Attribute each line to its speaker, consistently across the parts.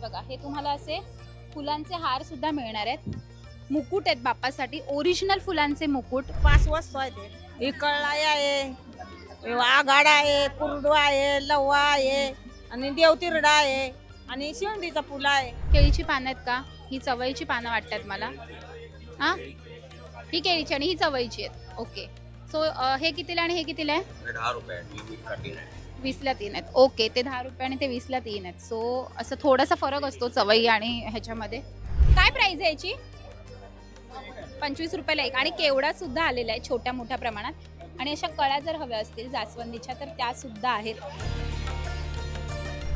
Speaker 1: बघा हे तुम्हाला असे फुलांचे हार सुद्धा मिळणार आहेत. मुकुट आहेत बाप्पासाठी, ओरिजिनल फुलांचे मुकुट.
Speaker 2: 5 वस्तू आहेत. ही कळलाई आहे, आघाड आहे, कुरडू आहे, लव्वा आहे आणि देवतिरडा आहे आणि शिवंडीचा फुल आहे.
Speaker 1: केळीची पानं आहेत का? ही चवळीची पानं वाटतात मला. हा ही केळीची आणि ही चवळीची आहेत. ओके. सो हे कितीला आणि हे कितीला आहे?
Speaker 3: 10 रुपये
Speaker 1: 20ला 3 आहेत. ओके, ते 10 रुपये आणि ते 20ला 3 आहेत. सो असं थोडासा फरक असतो चवई आणि ह्याच्यामध्ये. काय प्राइस आहे याची? 25 रुपयाला एक. आणि केवडा सुद्धा आलेला आहे छोट्या मोठ्या प्रमाणात. आणि अशा कळ्या जर हव्या असतील जास्वंदीच्या तर त्या सुद्धा आहेत.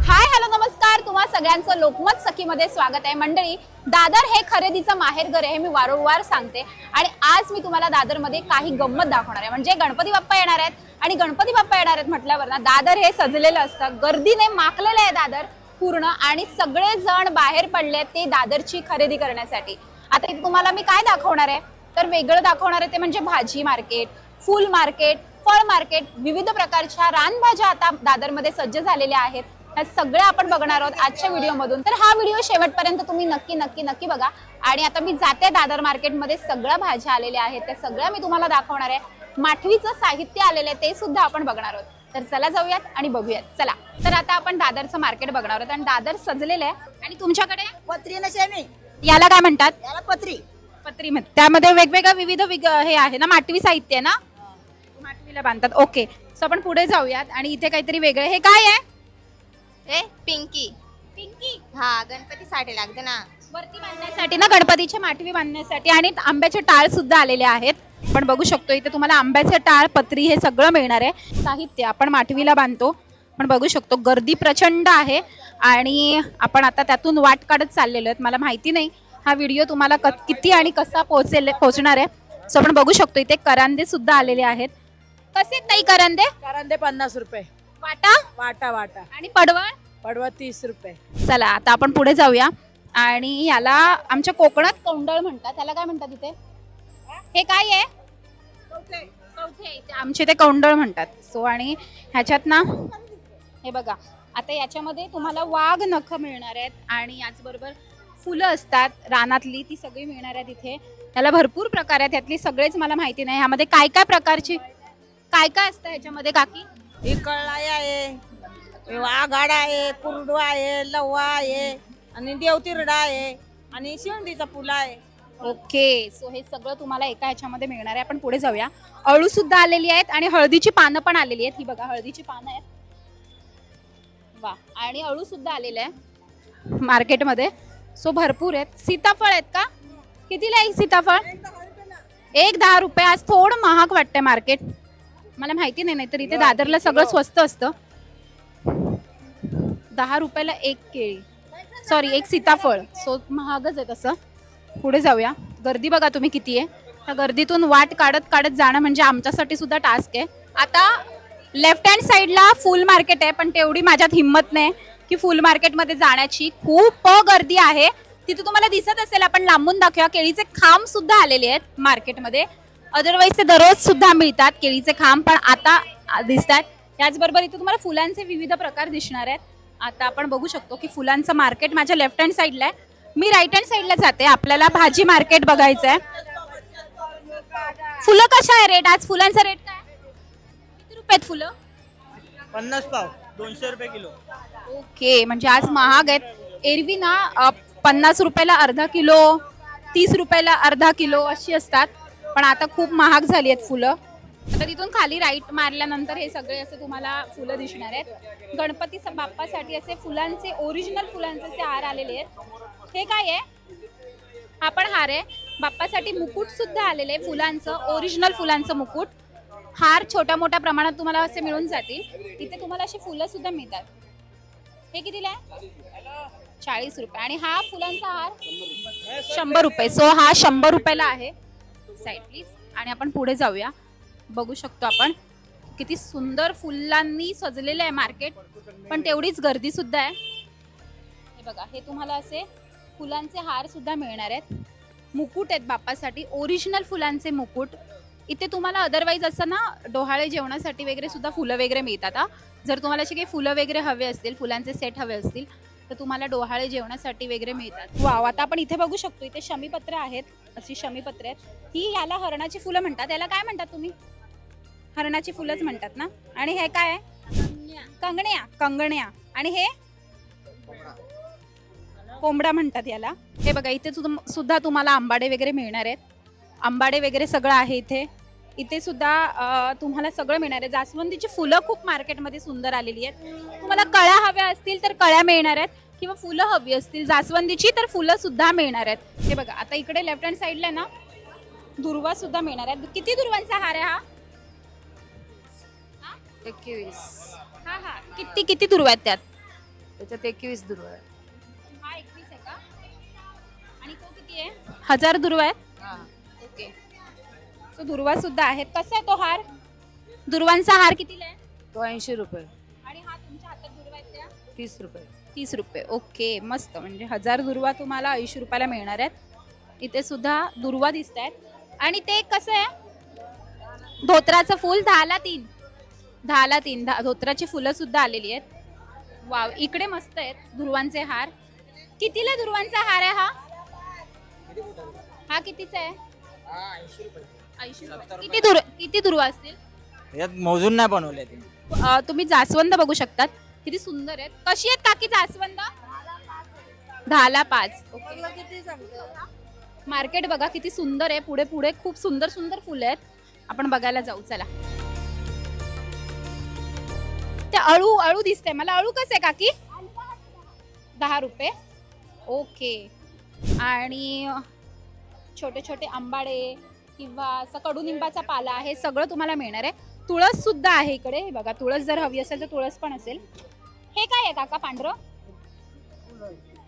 Speaker 1: हाय हॅलो नमस्कार, तुम्हा सगळ्यांचं लोकमत सखीमध्ये स्वागत आहे. मंडळी, दादर हे खरेदीचं माहेरघर आहे हे मी वारंवार सांगते. आणि आज मी तुम्हाला दादरमध्ये काही गंमत दाखवणार आहे. म्हणजे गणपती बाप्पा येणार आहेत आणि गणपती बाप्पा येणार आहेत म्हटल्यावर ना दादर हे सजलेलं असतं, गर्दीने माखलेलं आहे दादर पूर्ण. आणि सगळे जण बाहेर पडले ते दादरची खरेदी करण्यासाठी. आता इथे तुम्हाला मी काय दाखवणार आहे तर वेगळं दाखवणार आहे ते म्हणजे भाजी मार्केट, फूल मार्केट, फळ मार्केट. विविध प्रकारच्या रानभाज्या आता दादरमध्ये सज्ज झालेल्या आहेत. ह्या सगळ्या आपण बघणार आहोत आजच्या व्हिडिओमधून. तर हा व्हिडिओ शेवटपर्यंत तुम्ही नक्की नक्की नक्की बघा. आणि आता मी जाते दादर मार्केटमध्ये. सगळ्या भाज्या आलेल्या आहेत त्या सगळ्या मी तुम्हाला दाखवणार आहे. माठवीचं साहित्य आलेलं आहे ते सुद्धा आपण बघणार आहोत. तर चला जाऊयात आणि बघूयात. चला, तर आता आपण दादरचं मार्केट बघणार आहोत. आणि दादर सजलेलं आहे. आणि तुमच्याकडे
Speaker 2: पत्री नशेमी,
Speaker 1: याला काय म्हणतात?
Speaker 2: याला पत्री.
Speaker 1: पत्री म्हणतात. त्यामध्ये वेगवेगळं विविध हे आहे ना, माठवी साहित्य आहे ना, माठवीला बांधतात. ओके, सो आपण पुढे जाऊयात. आणि इथे काहीतरी वेगळं, हे काय आहे?
Speaker 4: पिंकी.
Speaker 1: पिंकी.
Speaker 4: हा, गणपतीसाठी लागते ना,
Speaker 1: वरती बांधण्यासाठी ना, गणपतीच्या माठवी बांधण्यासाठी. आणि आंब्याचे टाळ सुद्धा आलेले आहेत. आपण बघू शकतो इथे तुम्हाला आंब्याचे टाळ, पत्री हे सगळं मिळणार आहे. साहित्य आपण माठवीला बांधतो. आपण बघू शकतो गर्दी प्रचंड आहे. आणि आपण आता त्यातून वाट काढत चाललेलो आहेत. मला माहिती नाही हा व्हिडिओ तुम्हाला किती आणि कसा पोहोचणार आहे. सो आपण बघू शकतो इथे करांदे सुद्धा आलेले आहेत. कसे आहेत ताई करांदे?
Speaker 2: करांदे 50 रुपये
Speaker 1: वाटा.
Speaker 2: वाटा. वाटा
Speaker 1: आणि पडवळ?
Speaker 2: पडवा 30 रुपये.
Speaker 1: चला आता आपण पुढे जाऊया. आणि याला आमच्या कोकणात कौंडळ म्हणतात. त्याला काय म्हणतात इथे? हे काय आहे? कवठे. आमचे ते कौंडळ म्हणतात. सो आणि ह्याच्यात ना हे बघा, आता याच्यामध्ये तुम्हाला वाघ नख मिळणार आहेत. आणि याचबरोबर फुलं असतात रानातली, ती सगळी मिळणार आहेत इथे. त्याला भरपूर प्रकार आहेत. त्यातली सगळेच मला माहिती नाही. ह्यामध्ये काय काय प्रकारची काय काय असतं ह्याच्यामध्ये काकी?
Speaker 2: ही कळलाई आहे, आघाड आहे, कुरडू आहे, लव्वा आहे आणि देवतिरडा आहे आणि शिवंडीचा फुल आहे.
Speaker 1: ओके, सो हे सगळं तुम्हाला एका ह्याच्यामध्ये मिळणार आहे. आपण पुढे जाऊया. अळू सुद्धा आलेली आहेत आणि हळदीची पानं पण आलेली आहेत. ही बघा हळदीची पानं आहेत. वा, आणि अळू सुद्धा आलेलं आहे मार्केटमध्ये. सो भरपूर आहेत. सीताफळ आहेत का? कितीला आहे सीताफळ? एक 10 रुपये. आज थोडं महाग वाटतंय मार्केट, मला माहिती नाही. तर इथे दादरला सगळं स्वस्त असतं. 10 रुपयाला एक केळी, सॉरी एक सीताफळ. सो महागच आहे तसं. पुढे जाऊया. गर्दी बघा तुम्ही किती आहे. त्या गर्दीतून वाट काढत काढत जाणं म्हणजे आमच्यासाठी सुद्धा टास्क आहे. आता लेफ्ट हँड साईडला फुल मार्केट आहे, पण तेवढी माझ्यात हिंमत नाही की फुल मार्केटमध्ये जाण्याची. खूप गर्दी आहे तिथे, तुम्हाला दिसत असेल. आपण लांबून दाखवूया. केळीचे खांब सुद्धा आलेले आहेत मार्केटमध्ये. अदरवाईज ते दररोज सुद्धा मिळतात केळीचे खांब, पण आता दिसतात. त्याचबरोबर इथे तुम्हाला फुलांचे विविध प्रकार दिसणार आहेत. आता आपण बघू शकतो की फुलांचं मार्केट माझ्या लेफ्ट हँड साईडला आहे. मी राईट हँड साईडला जाते. आपल्याला भाजी मार्केट बघायचं आहे. फुलं कशा आहे रेट? आज फुलांचा रेट काय? किती रुपयात फुलं?
Speaker 5: 50 पाव, 200 रुपये किलो.
Speaker 1: ओके, म्हणजे आज महाग आहेत. एरवी ना 50 रुपयाला अर्धा किलो, 30 रुपयाला अर्धा किलो अशी असतात. पण आता खूप महाग झाली आहेत फुलं. आता तिथून खाली राईट मारल्यानंतर हे सगळे असे तुम्हाला फुलं दिसणार आहेत. गणपती बाप्पासाठी असे फुलांचे, ओरिजिनल फुलांचे असे हार आलेले आहेत. हे काय आहे? हा पण हार आहे. बाप्पासाठी मुकुट सुद्धा आलेले आहे फुलांचं, ओरिजिनल फुलांचं मुकुट. हार छोट्या मोठ्या प्रमाणात तुम्हाला असे मिळून जातील. इथे तुम्हाला अशी फुलं सुद्धा मिळतात. हे कितीला आहे? 40 रुपये. आणि हा फुलांचा हार 100 रुपये. सो हा 100 रुपयाला आहे. Side please. आणि आपण पुढे जाऊया. बघू शकतो आपण किती सुंदर फुलांनी सजलेलं आहे मार्केट, पण तेवढीच गर्दी सुद्धा आहे. हे बघा, हे तुम्हाला असे फुलांचे हार सुद्धा मिळणार आहेत. मुकुट आहेत बाप्पासाठी, ओरिजिनल फुलांचे मुकुट. इथे तुम्हाला अदरवाईज असं ना डोहाळे जेवणासाठी वगैरे सुद्धा फुलं वगैरे मिळतात. जर तुम्हाला अशी काही फुलं वगैरे हवे असतील, फुलांचे सेट हवे असतील तर तुम्हाला डोहाळे जेवणासाठी वगैरे मिळतात. वाव, आता आपण इथे बघू शकतो, इथे शमीपत्र आहेत, अशी शमीपत्र आहेत. ही याला हरणाची फुलं म्हणतात. याला काय म्हणतात तुम्ही? हरणाची फुलंच म्हणतात ना. आणि हे काय आहे? कंगण्या. कंगण्या. आणि हे कोंबडा म्हणतात याला. हे बघा, इथे सुद्धा तुम्हाला आंबाडे वगैरे मिळणार आहेत. आंबाडे वगैरे सगळं आहे इथे. इथे सुद्धा तुम्हाला सगळं मिळणार आहे. जास्वंदीची फुलं खूप मार्केटमध्ये सुंदर आलेली आहेत. तुम्हाला कळ्या हव्या असतील तर कळ्या मिळणार आहेत, किंवा फुलं हवी असतील जास्वंदीची तर फुलं सुद्धा मिळणार आहेत. हे बघा, आता इकडे लेफ्ट हँड साईडला ना दुर्वा सुद्धा मिळणार आहेत. किती दुर्वांचा हार आहे हा?
Speaker 3: 21.
Speaker 1: हा हा, किती किती दुर्वा आहेत त्यात?
Speaker 3: त्याच्यात 21 दुर्वा आहे.
Speaker 1: हा 21 आहे का? आणि तो किती आहे? 1000 दुर्वा आहेत.
Speaker 3: हा.
Speaker 1: ओके, सो दुर्वा सुद्धा आहेत. कसा आहे तो हार? दुर्वांचा हार कितीला आहे?
Speaker 3: तो 80 रुपये.
Speaker 1: आणि हा तुमच्या हातात दुर्वा आहेत त्या?
Speaker 3: 30 रुपये.
Speaker 1: 30 रुपये. ओके, मस्त. म्हणजे 1000 दुर्वा तुम्हाला 80 रुपयाला मिळणार आहेत. इथे सुद्धा दुर्वा दिसत आहेत. आणि ते कसं आहे? धोत्राचं फुल 10ला 3. 10ला 3 धोत्राची फुलं सुद्धा आलेली आहेत. वाव, इकडे मस्त आहेत दुर्वांचे हार. कितीला दुर्वांचा हार आहे हा? हा कितीचा आहे? 80 रुपये. किती दुर्वा असतील
Speaker 5: यात मोजून नाही बनवले ते.
Speaker 1: तुम्ही जास्वंद बघू शकतात, किती सुंदर आहेत. कशी आहेत काकी जास्वंद? 10ला 5. मार्केट बघा किती सुंदर आहे. पुढे पुढे खूप सुंदर सुंदर फुलं आहेत. आपण बघायला जाऊ, चला. ते अळू अळू दिसते मला. अळू कसं आहे काकी? 10 रुपये. ओके. आणि छोटे छोटे आंबाडे किंवा असं कडुनिंबाचा पाला, हे सगळं तुम्हाला मिळणार आहे. तुळस सुद्धा आहे इकडे. हे बघा, तुळस जर हवी असेल तर तुळस पण असेल. हे काय आहे काका? पांढरं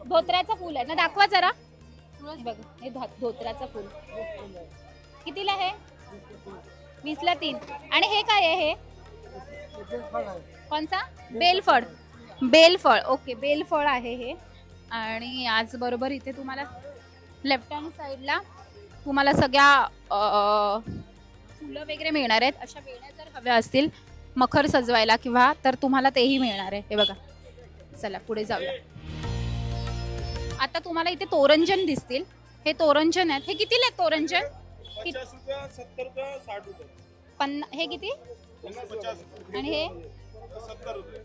Speaker 1: धोत्र्याचं फुल आहे ना, दाखवा जरा. हे बघा, हे धोत्र्याचं फुल कितीला आहे? 20ला 3. आणि हे काय आहे? हे कोणचा? बेलफळ. बेलफळ. ओके, बेलफळ आहे हे. आणि याचबरोबर इथे तुम्हाला लेफ्ट हँड साईडला तुम्हाला सगळ्या फुलं वगैरे मिळणार आहेत. अशा वेण्या जर हव्या असतील मखर सजवायला किंवा, तर तुम्हाला तेही मिळणार आहे. हे बघा, चला पुढे जाऊया. आता तुम्हाला इथे तोरंजन दिसतील. हे तोरंजन आहेत. हे कितीला आहेत तोरंजन?
Speaker 6: 50 रुपये, 70 रुपये, 60 रुपये.
Speaker 1: हे किती?
Speaker 6: 50.
Speaker 1: आणि हे
Speaker 6: 70 रुपये,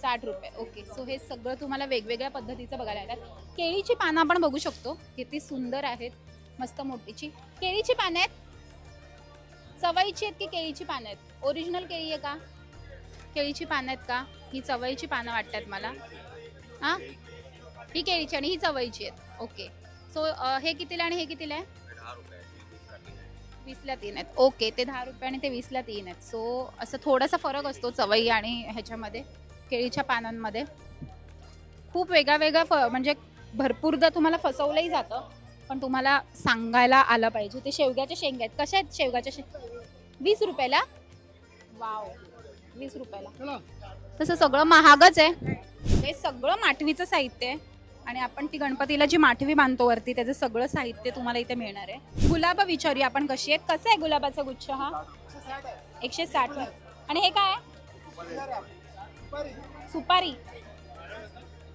Speaker 1: 60 रुपये. ओके, सो हे सगळं तुम्हाला वेगवेगळ्या पद्धतीचं बघायला येतात. केळीची पानं आपण बघू शकतो, किती सुंदर आहेत. मस्त मोठीची केळीची पानं आहेत. चवळीची आहेत की केळीची पानं आहेत? ओरिजिनल केळी आहे का? केळीची पानं आहेत का? ही चवळीची पानं वाटतात मला. हां, ही केळीची आणि ही चवळीची आहेत. ओके, सो हे कितीला आणि हे कितीला आहे? 20ला 3 आहेत. ओके, ते 10 रुपये आणि ते 20ला 3 आहेत. सो असं थोडासा फरक असतो चवळी आणि ह्याच्यामध्ये, केळीच्या पानांमध्ये. खूप वेगळा वेगळा म्हणजे भरपूरदा तुम्हाला फसवलंही जातं, पण तुम्हाला सांगायला आलं पाहिजे. ते शेवग्याच्या शेंगा आहेत. कशा आहेत शेवग्याच्या शेंगा? 20 रुपयाला. वाव, 20 रुपयाला. तसं सगळं महागच आहे. हे सगळं माठवीचं साहित्य आहे. आणि आपण ती गणपतीला जी माठवी बांधतो वरती, त्याचं सगळं साहित्य तुम्हाला इथे मिळणार आहे. गुलाब विचारूया आपण कशी आहेत. कसं आहे गुलाबाचा गुच्छ हा? 160. आणि हे काय आहे? सुपारी.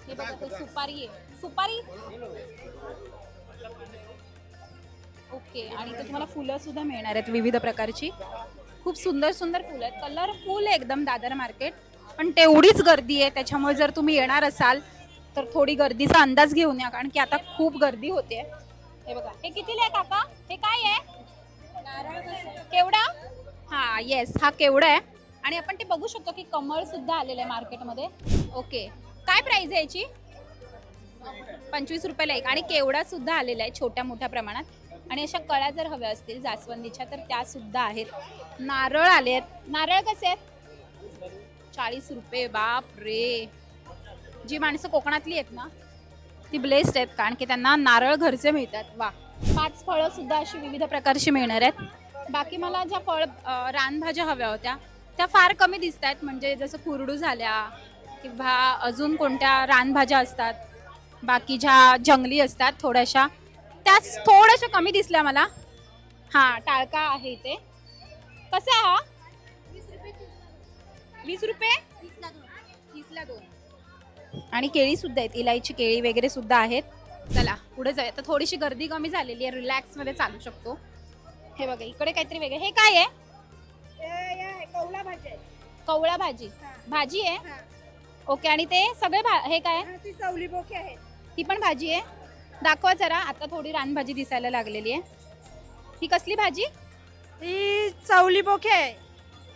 Speaker 1: हे बघा, तो सुपारी आहे. सुपारी. ओके, आणि इथे तुम्हाला फुलं सुद्धा मिळणार आहेत विविध प्रकारची. खूप सुंदर सुंदर फुलं आहेत. कलरफुल एकदम दादर मार्केट. पण तेवढीच गर्दी आहे, त्याच्यामुळे जर तुम्ही येणार असाल तर थोडी गर्दीचा अंदाज घेऊन या, कारण की आता खूप गर्दी होते. हे बघा, हे कितीला आहे काका? हे काय आहे? केवडा. हा, येस, हा केवडा आहे. आणि आपण ते बघू शकतो की कमळ सुद्धा आलेलं आहे मार्केटमध्ये. ओके, काय प्राइस आहे याची? 25 रुपयाला एक. आणि केवडा सुद्धा आलेला आहे छोट्या मोठ्या प्रमाणात. आणि अशा कळ्या जर हव्या असतील जास्वंदीच्या तर त्या सुद्धा आहेत. नारळ आले आहेत. नारळ कसे आहेत? 40 रुपये. बाप रे, जी माणसं कोकणातली आहेत ना ती ब्लेस्ड आहेत, कारण की त्यांना नारळ घरचे मिळतात. वा. 5 फळं सुद्धा अशी विविध प्रकारची मिळणार आहेत. बाकी मला ज्या रानभाज्या हव्या होत्या त्या फार कमी दिसत आहेत. म्हणजे जसं कुरडू झाल्या किंवा अजून कोणत्या रानभाज्या असतात बाकी ज्या जंगली असतात थोड्याशा, त्या थोड्याशा कमी दिसल्या मला. हां, टाळका आहे इथे. कसा आहे हा? 20 रुपये. 30ला 2. आणि केळी सुद्धा आहेत, इलायची केळी वगैरे सुद्धा आहेत. चला पुढे जाऊया. तर थोडीशी गर्दी कमी झालेली आहे, रिलॅक्स मध्ये चालू शकतो. हे बघा इकडे काहीतरी वेगळं. हे काय आहे? कवळा भाजी. भाजी आहे. ओके. आणि ते सगळे हे काय?
Speaker 7: ती चवली बोके आहे.
Speaker 1: ती पण भाजी आहे. दाखवा जरा. आता थोडी रानभाजी दिसायला लागलेली आहे. ही कसली भाजी?
Speaker 7: ती चवली बोके आहे.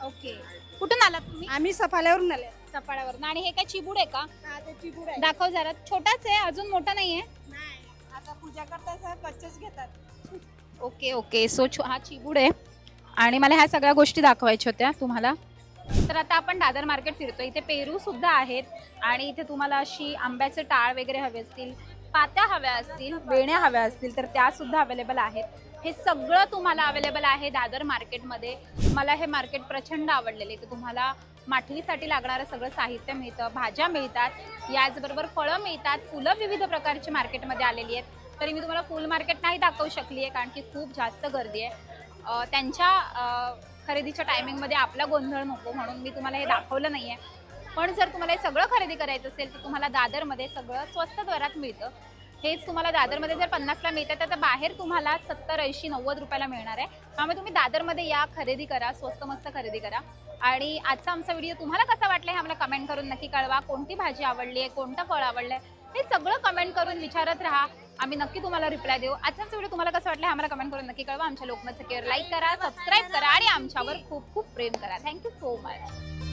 Speaker 1: ओके. कुठून आलात तुम्ही?
Speaker 7: आम्ही सफाल्यावरून आले.
Speaker 1: सफाळ्यावरून. आणि हे काय चिबूड आहे का?
Speaker 7: ते चिबूड आहे.
Speaker 1: दाखव जरा. छोटाच आहे, अजून मोठा नाहीये.
Speaker 7: नाही, आता पूजा करता कच्चेच घेतात.
Speaker 1: Okay okay. सो हा चिबूड आहे आणि मला ह्या सगळ्या गोष्टी दाखवायच्या होत्या तुम्हाला. तर आता आपण दादर मार्केट फिरतो. इथे पेरू सुद्धा आहेत आणि इथे तुम्हाला अशी आंब्याचे टाळ वगैरे हवे असतील, पात्या हव्या असतील, वेण्या हव्या असतील तर त्या सुद्धा अवेलेबल आहेत. हे सगळं तुम्हाला अवेलेबल आहे दादर मार्केटमध्ये. मला हे मार्केट प्रचंड आवडलेले. तर तुम्हाला माठवीसाठी लागणारं सगळं साहित्य मिळतं, भाज्या मिळतात, याचबरोबर फळं मिळतात, फुलं विविध प्रकारची मार्केटमध्ये आलेली आहेत. तरी मी तुम्हाला फुल मार्केट नाही दाखवू शकली आहे कारण की खूप जास्त गर्दी आहे. त्यांच्या खरेदीच्या टायमिंगमध्ये आपला गोंधळ नको म्हणून मी तुम्हाला हे दाखवलं नाही आहे. पण जर तुम्हाला हे सगळं खरेदी करायचं असेल तर तुम्हाला दादरमध्ये सगळं स्वस्त दरात मिळतं. हेच तुम्हाला दादरमध्ये जर 50ला मिळतं तर बाहेर तुम्हाला 70, 80, 90 रुपयाला मिळणार आहे. त्यामुळे तुम्ही दादरमध्ये या, खरेदी करा, स्वस्त मस्त खरेदी करा. आणि आजचा आमचा व्हिडिओ तुम्हाला कसा वाटला हे आम्हाला कमेंट करून नक्की कळवा. कोणती भाजी आवडली आहे, कोणतं फळ आवडलं आहे, हे सगळं कमेंट करून विचारत राहा. आम्ही नक्की तुम्हाला रिप्लाय देऊ. आजचा व्हिडिओ तुम्हाला कसं वाटलं हे आम्हाला कमेंट करून नक्की कळवा. आमच्या लोकमत सखीवर लाईक करा, सबस्क्राईब करा आणि आमच्यावर खूप खूप प्रेम करा. Thank you so much.